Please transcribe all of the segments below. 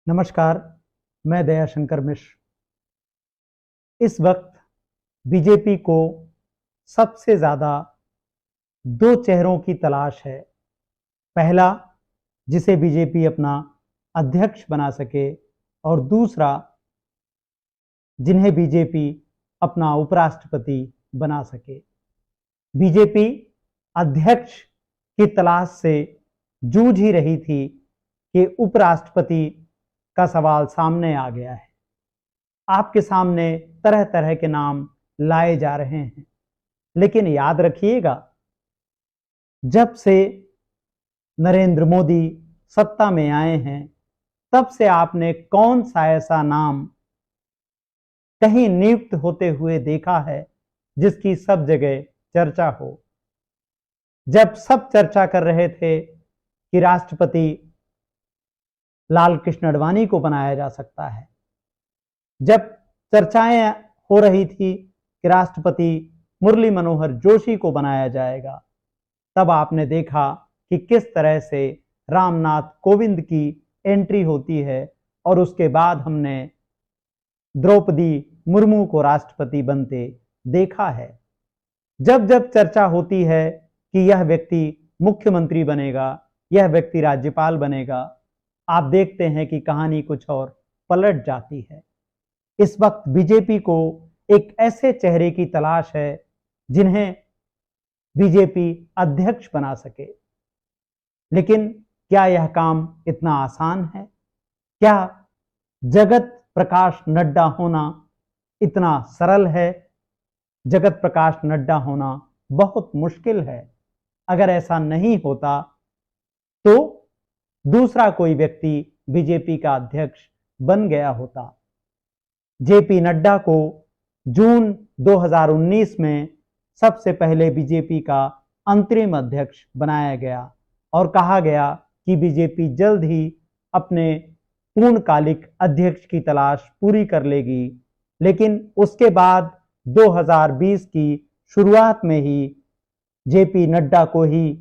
नमस्कार, मैं दयाशंकर मिश्र। इस वक्त बीजेपी को सबसे ज़्यादा दो चेहरों की तलाश है। पहला, जिसे बीजेपी अपना अध्यक्ष बना सके, और दूसरा, जिन्हें बीजेपी अपना उपराष्ट्रपति बना सके। बीजेपी अध्यक्ष की तलाश से जूझ ही रही थी कि उपराष्ट्रपति का सवाल सामने आ गया है। आपके सामने तरह तरह के नाम लाए जा रहे हैं, लेकिन याद रखिएगा, जब से नरेंद्र मोदी सत्ता में आए हैं, तब से आपने कौन सा ऐसा नाम कहीं नियुक्त होते हुए देखा है जिसकी सब जगह चर्चा हो। जब सब चर्चा कर रहे थे कि राष्ट्रपति लाल कृष्ण आडवाणी को बनाया जा सकता है, जब चर्चाएं हो रही थी कि राष्ट्रपति मुरली मनोहर जोशी को बनाया जाएगा, तब आपने देखा कि किस तरह से रामनाथ कोविंद की एंट्री होती है और उसके बाद हमने द्रौपदी मुर्मू को राष्ट्रपति बनते देखा है। जब जब चर्चा होती है कि यह व्यक्ति मुख्यमंत्री बनेगा, यह व्यक्ति राज्यपाल बनेगा, आप देखते हैं कि कहानी कुछ और पलट जाती है। इस वक्त बीजेपी को एक ऐसे चेहरे की तलाश है जिन्हें बीजेपी अध्यक्ष बना सके। लेकिन क्या यह काम इतना आसान है? क्या जगत प्रकाश नड्डा होना इतना सरल है? जगत प्रकाश नड्डा होना बहुत मुश्किल है। अगर ऐसा नहीं होता तो दूसरा कोई व्यक्ति बीजेपी का अध्यक्ष बन गया होता। जेपी नड्डा को जून 2019 में सबसे पहले बीजेपी का अंतरिम अध्यक्ष बनाया गया और कहा गया कि बीजेपी जल्द ही अपने पूर्णकालिक अध्यक्ष की तलाश पूरी कर लेगी। लेकिन उसके बाद 2020 की शुरुआत में ही जेपी नड्डा को ही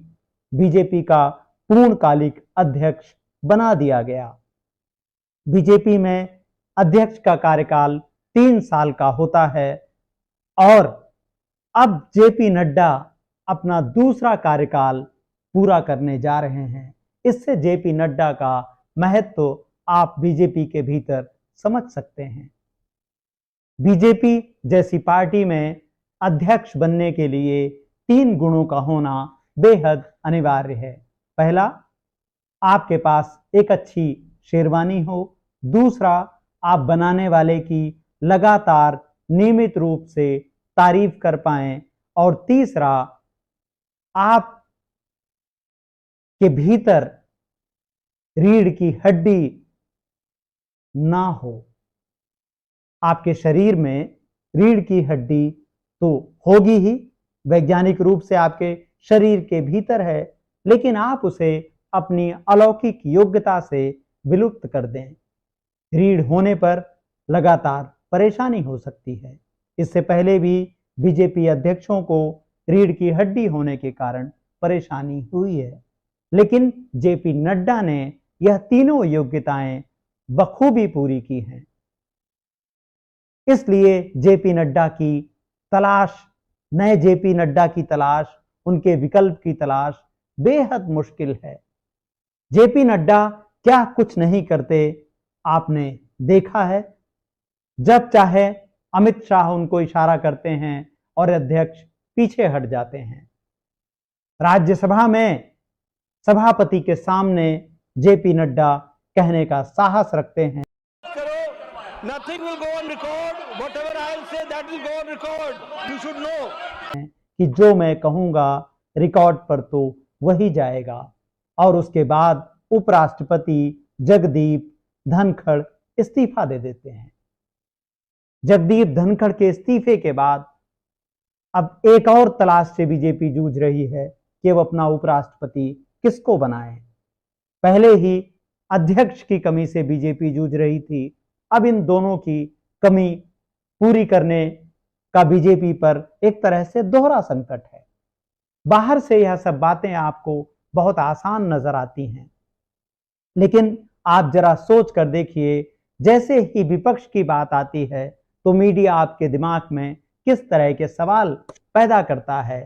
बीजेपी का पूर्णकालिक अध्यक्ष बना दिया गया। बीजेपी में अध्यक्ष का कार्यकाल 3 साल का होता है और अब जेपी नड्डा अपना दूसरा कार्यकाल पूरा करने जा रहे हैं। इससे जेपी नड्डा का महत्व तो आप बीजेपी के भीतर समझ सकते हैं। बीजेपी जैसी पार्टी में अध्यक्ष बनने के लिए 3 गुणों का होना बेहद अनिवार्य है। पहला, आपके पास एक अच्छी शेरवानी हो। दूसरा, आप बनाने वाले की लगातार नियमित रूप से तारीफ कर पाएं। और तीसरा, आप के भीतर रीढ़ की हड्डी ना हो। आपके शरीर में रीढ़ की हड्डी तो होगी ही, वैज्ञानिक रूप से आपके शरीर के भीतर है, लेकिन आप उसे अपनी अलौकिक योग्यता से विलुप्त कर दें। रीढ़ होने पर लगातार परेशानी हो सकती है। इससे पहले भी बीजेपी अध्यक्षों को रीढ़ की हड्डी होने के कारण परेशानी हुई है, लेकिन जेपी नड्डा ने यह तीनों योग्यताएं बखूबी पूरी की हैं। इसलिए जेपी नड्डा की तलाश, नए जेपी नड्डा की तलाश, उनके विकल्प की तलाश बेहद मुश्किल है। जेपी नड्डा क्या कुछ नहीं करते, आपने देखा है। जब चाहे अमित शाह उनको इशारा करते हैं और अध्यक्ष पीछे हट जाते हैं। राज्यसभा में सभापति के सामने जेपी नड्डा कहने का साहस रखते हैं, Nothing will go on record. Whatever I will say, that will go on record. You should know. कि जो मैं कहूंगा रिकॉर्ड पर तो वही जाएगा। और उसके बाद उपराष्ट्रपति जगदीप धनखड़ इस्तीफा दे देते हैं। जगदीप धनखड़ के इस्तीफे के बाद अब एक और तलाश से बीजेपी जूझ रही है कि वो अपना उपराष्ट्रपति किसको बनाए। पहले ही अध्यक्ष की कमी से बीजेपी जूझ रही थी, अब इन दोनों की कमी पूरी करने का बीजेपी पर एक तरह से दोहरा संकट है। बाहर से यह सब बातें आपको बहुत आसान नजर आती हैं, लेकिन आप जरा सोच कर देखिए, जैसे ही विपक्ष की बात आती है तो मीडिया आपके दिमाग में किस तरह के सवाल पैदा करता है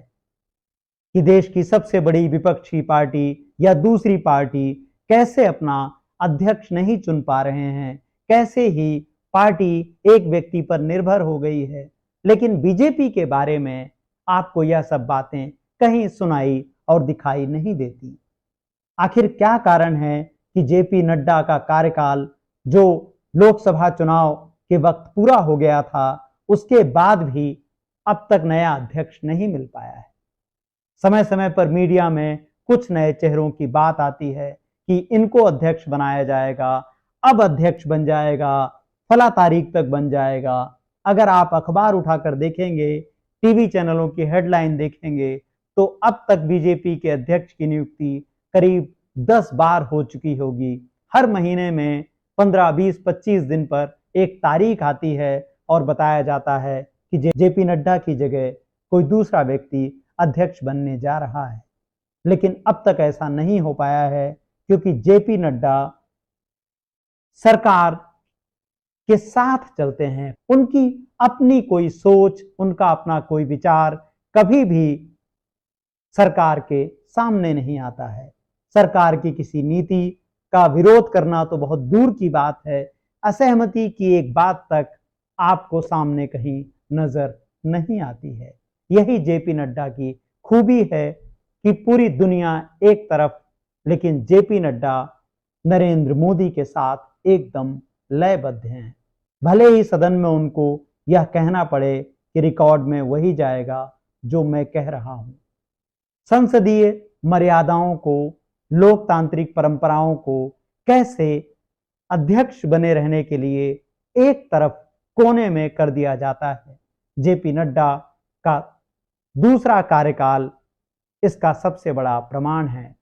कि देश की सबसे बड़ी विपक्षी पार्टी या दूसरी पार्टी कैसे अपना अध्यक्ष नहीं चुन पा रहे हैं, कैसे ही पार्टी एक व्यक्ति पर निर्भर हो गई है। लेकिन बीजेपी के बारे में आपको यह सब बातें कहीं सुनाई और दिखाई नहीं देती। आखिर क्या कारण है कि जेपी नड्डा का कार्यकाल जो लोकसभा चुनाव के वक्त पूरा हो गया था, उसके बाद भी अब तक नया अध्यक्ष नहीं मिल पाया है। समय समय पर मीडिया में कुछ नए चेहरों की बात आती है कि इनको अध्यक्ष बनाया जाएगा, अब अध्यक्ष बन जाएगा, फला तारीख तक बन जाएगा। अगर आप अखबार उठाकर देखेंगे, टीवी चैनलों की हेडलाइन देखेंगे, तो अब तक बीजेपी के अध्यक्ष की नियुक्ति करीब 10 बार हो चुकी होगी। हर महीने में 15, 20, 25 दिन पर एक तारीख आती है और बताया जाता है कि जेपी नड्डा की जगह कोई दूसरा व्यक्ति अध्यक्ष बनने जा रहा है। लेकिन अब तक ऐसा नहीं हो पाया है, क्योंकि जेपी नड्डा सरकार के साथ चलते हैं। उनकी अपनी कोई सोच, उनका अपना कोई विचार कभी भी सरकार के सामने नहीं आता है। सरकार की किसी नीति का विरोध करना तो बहुत दूर की बात है, असहमति की एक बात तक आपको सामने कहीं नजर नहीं आती है। यही जेपी नड्डा की खूबी है कि पूरी दुनिया एक तरफ, लेकिन जेपी नड्डा नरेंद्र मोदी के साथ एकदम लयबद्ध हैं। भले ही सदन में उनको यह कहना पड़े कि रिकॉर्ड में वही जाएगा जो मैं कह रहा हूं। संसदीय मर्यादाओं को, लोकतांत्रिक परंपराओं को कैसे अध्यक्ष बने रहने के लिए एक तरफ कोने में कर दिया जाता है। जेपी नड्डा का दूसरा कार्यकाल इसका सबसे बड़ा प्रमाण है।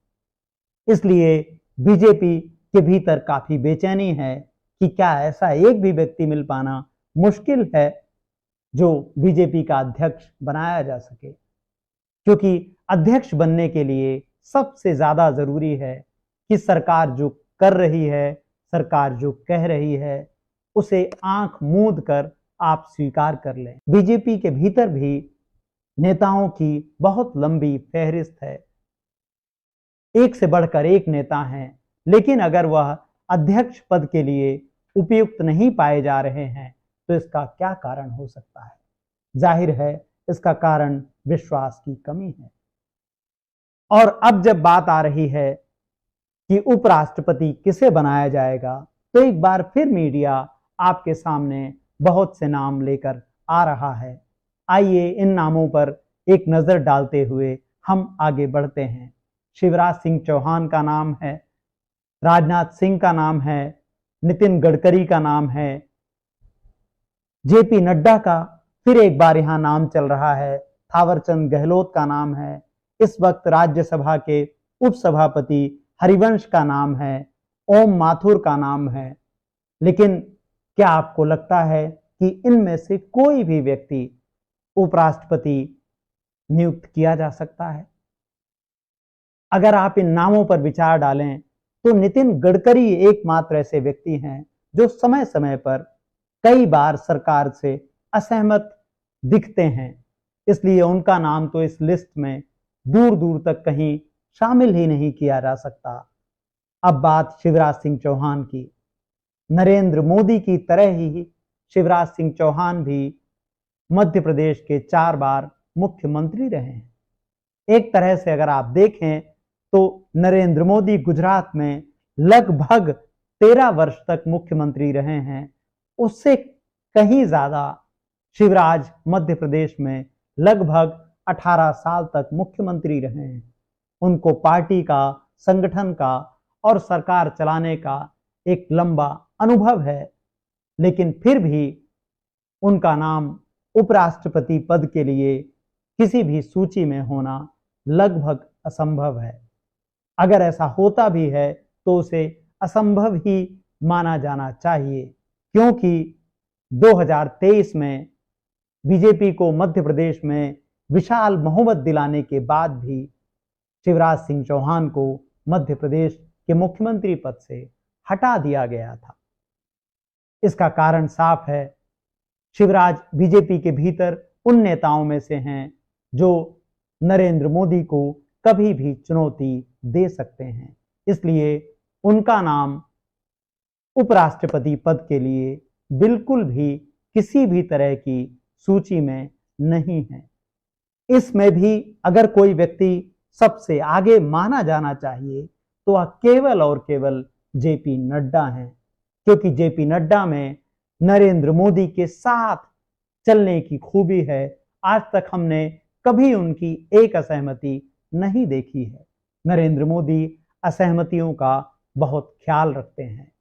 इसलिए बीजेपी के भीतर काफी बेचैनी है कि क्या ऐसा एक भी व्यक्ति मिल पाना मुश्किल है जो बीजेपी का अध्यक्ष बनाया जा सके, क्योंकि अध्यक्ष बनने के लिए सबसे ज्यादा जरूरी है कि सरकार जो कर रही है, सरकार जो कह रही है, उसे आंख मूंद कर आप स्वीकार कर लें। बीजेपी के भीतर भी नेताओं की बहुत लंबी फहरिस्त है, एक से बढ़कर एक नेता हैं, लेकिन अगर वह अध्यक्ष पद के लिए उपयुक्त नहीं पाए जा रहे हैं तो इसका क्या कारण हो सकता है? जाहिर है इसका कारण विश्वास की कमी है। और अब जब बात आ रही है कि उपराष्ट्रपति किसे बनाया जाएगा, तो एक बार फिर मीडिया आपके सामने बहुत से नाम लेकर आ रहा है। आइए इन नामों पर एक नजर डालते हुए हम आगे बढ़ते हैं। शिवराज सिंह चौहान का नाम है, राजनाथ सिंह का नाम है, नितिन गडकरी का नाम है, जेपी नड्डा का फिर एक बार यहां नाम चल रहा है, थावरचंद गहलोत का नाम है, इस वक्त राज्यसभा के उपसभापति हरिवंश का नाम है, ओम माथुर का नाम है। लेकिन क्या आपको लगता है कि इनमें से कोई भी व्यक्ति उपराष्ट्रपति नियुक्त किया जा सकता है? अगर आप इन नामों पर विचार डालें तो नितिन गडकरी एकमात्र ऐसे व्यक्ति हैं जो समय समय पर कई बार सरकार से असहमत दिखते हैं, इसलिए उनका नाम तो इस लिस्ट में दूर दूर तक कहीं शामिल ही नहीं किया जा सकता। अब बात शिवराज सिंह चौहान की। नरेंद्र मोदी की तरह ही शिवराज सिंह चौहान भी मध्य प्रदेश के 4 बार मुख्यमंत्री रहे हैं। एक तरह से अगर आप देखें तो नरेंद्र मोदी गुजरात में लगभग 13 वर्ष तक मुख्यमंत्री रहे हैं, उससे कहीं ज्यादा शिवराज मध्य प्रदेश में लगभग 18 साल तक मुख्यमंत्री रहे हैं। उनको पार्टी का, संगठन का और सरकार चलाने का एक लंबा अनुभव है, लेकिन फिर भी उनका नाम उपराष्ट्रपति पद के लिए किसी भी सूची में होना लगभग असंभव है। अगर ऐसा होता भी है तो उसे असंभव ही माना जाना चाहिए, क्योंकि 2023 में बीजेपी को मध्य प्रदेश में विशाल बहुमत दिलाने के बाद भी शिवराज सिंह चौहान को मध्य प्रदेश के मुख्यमंत्री पद से हटा दिया गया था। इसका कारण साफ है, शिवराज बीजेपी के भीतर उन नेताओं में से हैं जो नरेंद्र मोदी को कभी भी चुनौती दे सकते हैं। इसलिए उनका नाम उपराष्ट्रपति पद के लिए बिल्कुल भी किसी भी तरह की सूची में नहीं है। इसमें भी अगर कोई व्यक्ति सबसे आगे माना जाना चाहिए तो वह केवल और केवल जेपी नड्डा हैं, क्योंकि जेपी नड्डा में नरेंद्र मोदी के साथ चलने की खूबी है। आज तक हमने कभी उनकी एक असहमति नहीं देखी है। नरेंद्र मोदी असहमतियों का बहुत ख्याल रखते हैं।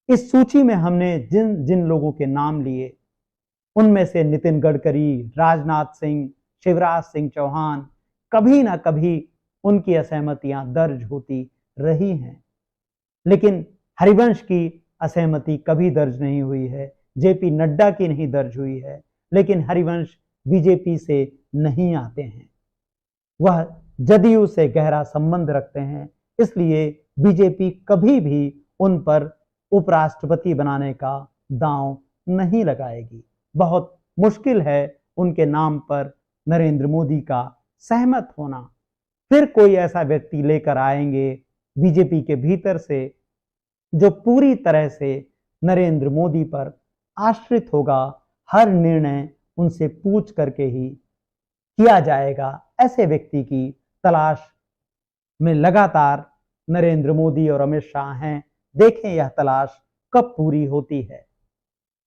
इस सूची में हमने जिन जिन लोगों के नाम लिए, उनमें से नितिन गडकरी, राजनाथ सिंह, शिवराज सिंह चौहान, कभी ना कभी उनकी असहमतियां दर्ज होती रही हैं, लेकिन हरिवंश की असहमति कभी दर्ज नहीं हुई है। जेपी नड्डा की नहीं दर्ज हुई है, लेकिन हरिवंश बीजेपी से नहीं आते हैं, वह जदयू से गहरा संबंध रखते हैं। इसलिए बीजेपी कभी भी उन पर उपराष्ट्रपति बनाने का दांव नहीं लगाएगी। बहुत मुश्किल है उनके नाम पर नरेंद्र मोदी का सहमत होना। फिर कोई ऐसा व्यक्ति लेकर आएंगे बीजेपी के भीतर से जो पूरी तरह से नरेंद्र मोदी पर आश्रित होगा। हर निर्णय उनसे पूछ करके ही किया जाएगा। ऐसे व्यक्ति की तलाश में लगातार नरेंद्र मोदी और अमित शाह हैं। देखें यह तलाश कब पूरी होती है।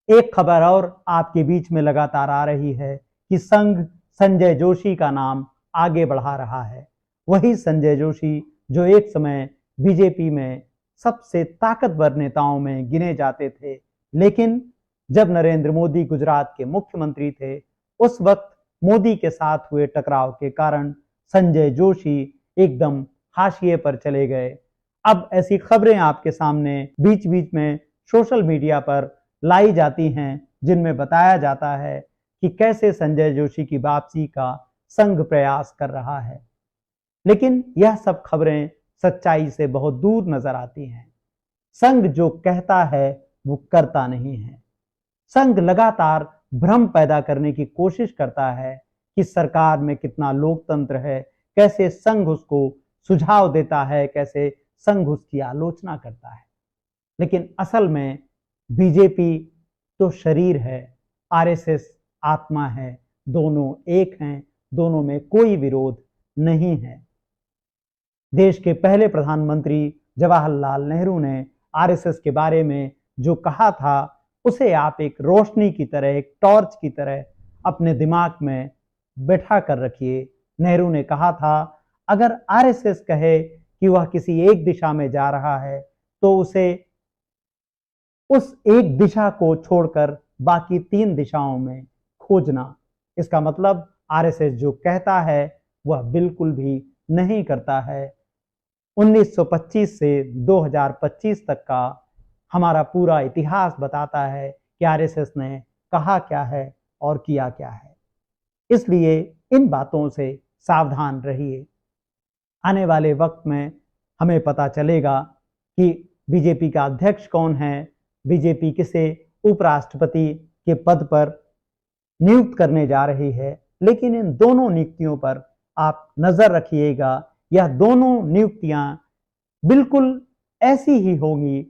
एक खबर और आपके बीच में लगातार आ रही है कि संघ संजय जोशी का नाम आगे बढ़ा रहा है। वही संजय जोशी जो एक समय बीजेपी में सबसे ताकतवर नेताओं में गिने जाते थे, लेकिन जब नरेंद्र मोदी गुजरात के मुख्यमंत्री थे, उस वक्त मोदी के साथ हुए टकराव के कारण संजय जोशी एकदम हाशिए पर चले गए। अब ऐसी खबरें आपके सामने बीच बीच में सोशल मीडिया पर लाई जाती हैं, जिनमें बताया जाता है कि कैसे संजय जोशी की वापसी का संघ प्रयास कर रहा है, लेकिन यह सब खबरें सच्चाई से बहुत दूर नजर आती हैं। संघ जो कहता है वो करता नहीं है। संघ लगातार भ्रम पैदा करने की कोशिश करता है कि सरकार में कितना लोकतंत्र है, कैसे संघ उसको सुझाव देता है, कैसे संघ उसकी आलोचना करता है। लेकिन असल में बीजेपी तो शरीर है, आरएसएस आत्मा है, दोनों एक हैं, दोनों में कोई विरोध नहीं है। देश के पहले प्रधानमंत्री जवाहरलाल नेहरू ने आरएसएस के बारे में जो कहा था, उसे आप एक रोशनी की तरह, एक टॉर्च की तरह अपने दिमाग में बैठा कर रखिए। नेहरू ने कहा था, अगर आरएसएस कहे कि वह किसी एक दिशा में जा रहा है तो उसे उस एक दिशा को छोड़कर बाकी 3 दिशाओं में खोजना। इसका मतलब आरएसएस जो कहता है वह बिल्कुल भी नहीं करता है। 1925 से 2025 तक का हमारा पूरा इतिहास बताता है कि आरएसएस ने कहा क्या है और किया क्या है। इसलिए इन बातों से सावधान रहिए। आने वाले वक्त में हमें पता चलेगा कि बीजेपी का अध्यक्ष कौन है, बीजेपी किसे उपराष्ट्रपति के पद पर नियुक्त करने जा रही है। लेकिन इन दोनों नियुक्तियों पर आप नजर रखिएगा। यह दोनों नियुक्तियां बिल्कुल ऐसी ही होंगी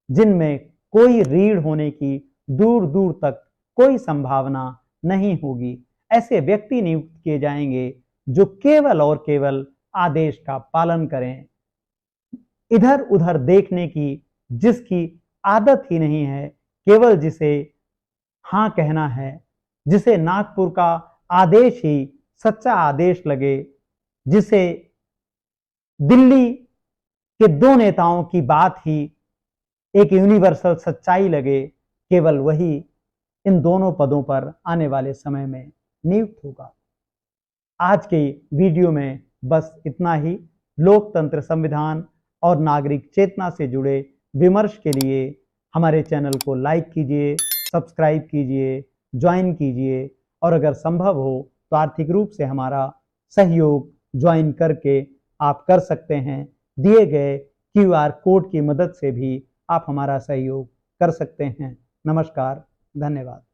जिनमें कोई रीढ़ होने की दूर दूर तक कोई संभावना नहीं होगी। ऐसे व्यक्ति नियुक्त किए जाएंगे जो केवल और केवल आदेश का पालन करें। इधर उधर देखने की जिसकी आदत ही नहीं है, केवल जिसे हाँ कहना है, जिसे नागपुर का आदेश ही सच्चा आदेश लगे, जिसे दिल्ली के 2 नेताओं की बात ही एक यूनिवर्सल सच्चाई लगे, केवल वही इन दोनों पदों पर आने वाले समय में नियुक्त होगा। आज के वीडियो में बस इतना ही। लोकतंत्र, संविधान और नागरिक चेतना से जुड़े विमर्श के लिए हमारे चैनल को लाइक कीजिए, सब्सक्राइब कीजिए, ज्वाइन कीजिए और अगर संभव हो तो आर्थिक रूप से हमारा सहयोग ज्वाइन करके आप कर सकते हैं। दिए गए QR कोड की मदद से भी आप हमारा सहयोग कर सकते हैं। नमस्कार, धन्यवाद।